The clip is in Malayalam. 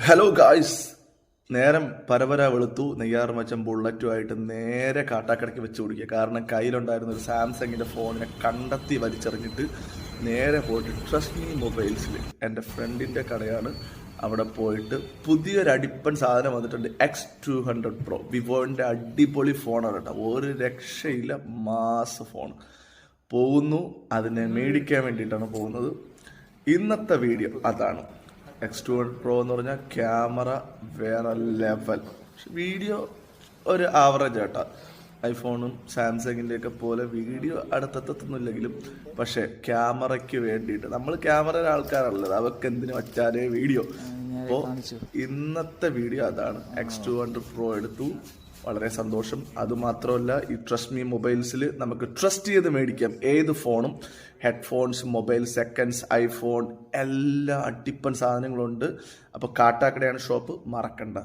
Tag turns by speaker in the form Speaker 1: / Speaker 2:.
Speaker 1: ഹലോ ഗായ്സ്, നേരം പരപര വെളുത്തു. നെയ്യാർ മച്ചം ബുള്ളറ്റുമായിട്ട് നേരെ കാട്ടാക്കടയ്ക്ക് വെച്ച് പിടിക്കുക. കാരണം കയ്യിലുണ്ടായിരുന്ന ഒരു സാംസങ്ങിൻ്റെ ഫോണിനെ കണ്ടെത്തി വലിച്ചെറിഞ്ഞിട്ട് നേരെ പോയിട്ട് ട്രസ്റ്റ് മീ മൊബൈൽസിൽ, എൻ്റെ ഫ്രണ്ടിൻ്റെ കടയാണ്, അവിടെ പോയിട്ട് പുതിയൊരു അടിപ്പൻ സാധനം വന്നിട്ടുണ്ട്. X200 Pro, വിവോൻ്റെ അടിപൊളി ഫോണാണ് കേട്ടോ. ഒരു രക്ഷയില്ല, മാസ് ഫോൺ. പോകുന്നു, അതിനെ മേടിക്കാൻ വേണ്ടിയിട്ടാണ് പോകുന്നത്. ഇന്നത്തെ വീഡിയോ അതാണ്. X200 Pro എന്ന് പറഞ്ഞാൽ ക്യാമറ വേറെ ലെവൽ, വീഡിയോ ഒരു ആവറേജ് ആട്ടാ. ഐഫോണും സാംസങ്ങിൻ്റെയൊക്കെ പോലെ വീഡിയോ അടുത്തെത്തുന്നില്ലെങ്കിലും പക്ഷേ ക്യാമറയ്ക്ക് വേണ്ടിയിട്ട് നമ്മൾ ക്യാമറയുടെ ആൾക്കാരല്ലത്, അവർക്ക് എന്തിനു വച്ചാലേ വീഡിയോ. അപ്പോൾ ഇന്നത്തെ വീഡിയോ അതാണ്. X200 Pro എടുത്തു, വളരെ സന്തോഷം. അതുമാത്രമല്ല, ഈ ട്രസ്റ്റ് മീ മൊബൈൽസിൽ നമുക്ക് ട്രസ്റ്റ് ചെയ്ത് മേടിക്കാം ഏത് ഫോണും. ഹെഡ്ഫോൺസ്, മൊബൈൽ, സെക്കൻഡ്സ്, ഐഫോൺ, എല്ലാ അടിപ്പൻ സാധനങ്ങളുണ്ട്. അപ്പോൾ കാട്ടാക്കടയാണ് ഷോപ്പ്, മറക്കണ്ട.